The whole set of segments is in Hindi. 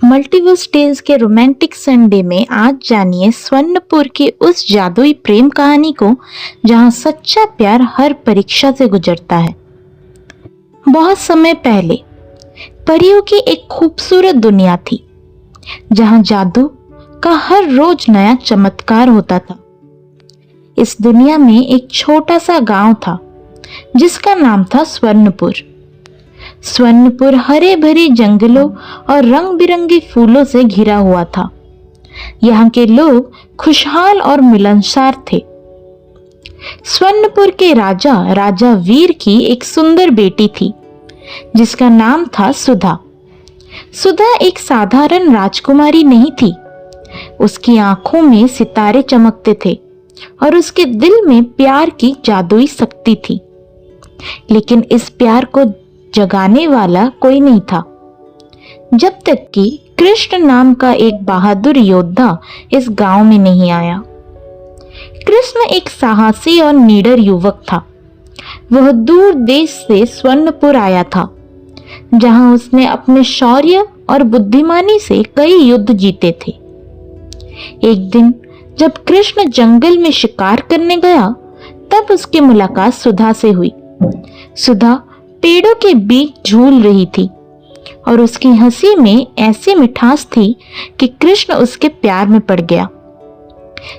मल्टीवर्स टेल्स के रोमांटिक संडे में आज जानिए स्वर्णपुर की उस जादुई प्रेम कहानी को जहां सच्चा प्यार हर परीक्षा से गुजरता है। बहुत समय पहले परियों की एक खूबसूरत दुनिया थी जहां जादू का हर रोज नया चमत्कार होता था। इस दुनिया में एक छोटा सा गांव था जिसका नाम था स्वर्णपुर। स्वर्णपुर हरे भरे जंगलों और रंग बिरंगे फूलों से घिरा हुआ था। यहाँ के लोग खुशहाल और मिलनसार थे। स्वर्णपुर के राजा वीर की एक सुंदर बेटी थी जिसका नाम था सुधा। सुधा एक साधारण राजकुमारी नहीं थी। उसकी आंखों में सितारे चमकते थे और उसके दिल में प्यार की जादुई शक्ति थी। लेकिन इस प्यार को जगाने वाला कोई नहीं था जब तक कि कृष्ण नाम का एक बहादुर योद्धा इस गांव में नहीं आया। कृष्ण एक साहसी और निडर युवक था। वह दूर देश से स्वर्णपुर आया था जहां उसने अपने शौर्य और बुद्धिमानी से कई युद्ध जीते थे। एक दिन जब कृष्ण जंगल में शिकार करने गया तब उसकी मुलाकात सुधा से हुई। सुधा पेड़ों के बीच झूल रही थी और उसकी हंसी में ऐसी मिठास थी कि कृष्ण उसके प्यार में पड़ गया।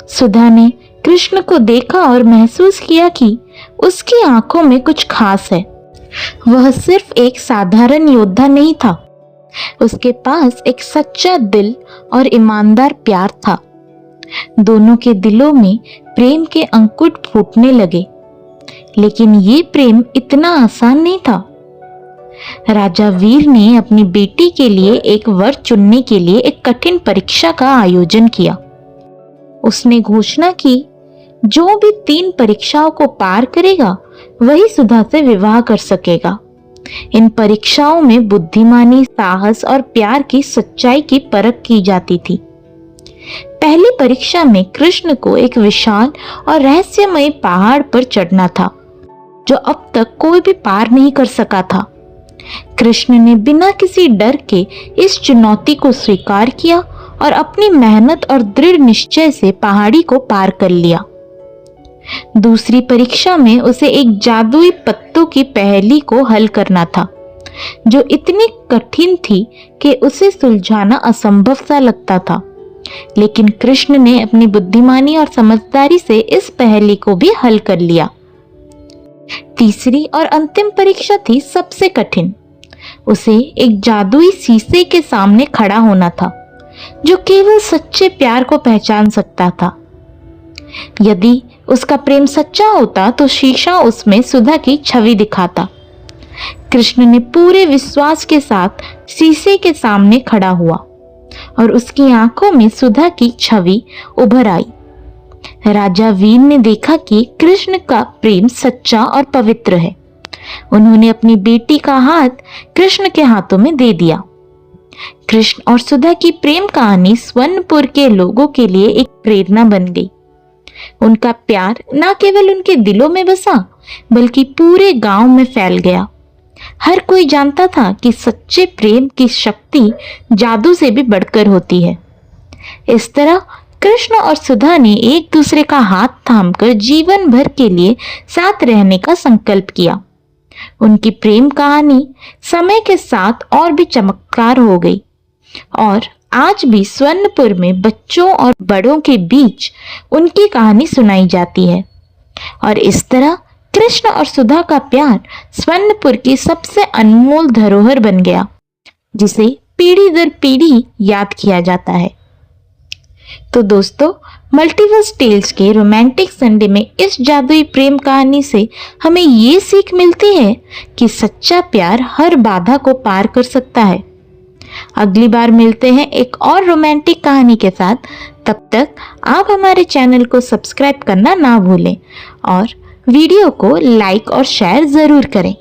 सुधा ने कृष्ण को देखा और महसूस किया कि उसकी आंखों में कुछ खास है। वह सिर्फ एक साधारण योद्धा नहीं था, उसके पास एक सच्चा दिल और ईमानदार प्यार था। दोनों के दिलों में प्रेम के अंकुर फूटने लगे। लेकिन ये प्रेम इतना आसान नहीं था। राजा वीर ने अपनी बेटी के लिए एक वर चुनने के लिए एक कठिन परीक्षा का आयोजन किया। उसने घोषणा की, जो भी 3 परीक्षाओं को पार करेगा वही सुधा से विवाह कर सकेगा। इन परीक्षाओं में बुद्धिमानी, साहस और प्यार की सच्चाई की परख की जाती थी। पहली परीक्षा में कृष्ण को एक विशाल और रहस्यमय पहाड़ पर चढ़ना था जो अब तक कोई भी पार नहीं कर सका था। कृष्ण ने बिना किसी डर के इस चुनौती को स्वीकार किया और अपनी मेहनत और दृढ़ निश्चय से पहाड़ी को पार कर लिया। दूसरी परीक्षा में उसे एक जादुई पत्तों की पहेली को हल करना था जो इतनी कठिन थी कि उसे सुलझाना असंभव सा लगता था। लेकिन कृष्ण ने अपनी बुद्धिमानी और समझदारी से इस पहेली को भी हल कर लिया। तीसरी और अंतिम परीक्षा थी सबसे कठिन। उसे एक जादुई शीशे के सामने खड़ा होना था जो केवल सच्चे प्यार को पहचान सकता था। यदि उसका प्रेम सच्चा होता तो शीशा उसमें सुधा की छवि दिखाता। कृष्ण ने पूरे विश्वास के साथ शीशे के सामने खड़ा हुआ और उसकी आंखों में सुधा की छवि उभर आई। राजा वीर ने देखा कि कृष्ण का प्रेम सच्चा और पवित्र है। उन्होंने अपनी बेटी का हाथ कृष्ण के हाथों में दे दिया। कृष्ण और सुधा की प्रेम कहानी स्वर्णपुर के लोगों के लिए एक प्रेरणा बन गई। उनका प्यार न केवल उनके दिलों में बसा बल्कि पूरे गांव में फैल गया। हर कोई जानता था कि सच्चे प्रेम की शक्ति जादू से भी बढ़कर होती है। इस तरह कृष्ण और सुधा ने एक दूसरे का हाथ थामकर जीवन भर के लिए साथ रहने का संकल्प किया। उनकी प्रेम कहानी समय के साथ और भी चमत्कार हो गई और आज भी स्वर्णपुर में बच्चों और बड़ों के बीच उनकी कहानी सुनाई जाती है। और इस तरह कृष्ण और सुधा का प्यार स्वर्णपुर की सबसे अनमोल धरोहर बन गया जिसे पीढ़ी दर पीढ़ी याद किया जाता है। तो दोस्तों, मल्टीवर्स टेल्स के रोमांटिक संडे में इस जादुई प्रेम कहानी से हमें ये सीख मिलती है कि सच्चा प्यार हर बाधा को पार कर सकता है। अगली बार मिलते हैं एक और रोमांटिक कहानी के साथ। तब तक आप हमारे चैनल को सब्सक्राइब करना ना भूलें और वीडियो को लाइक और शेयर जरूर करें।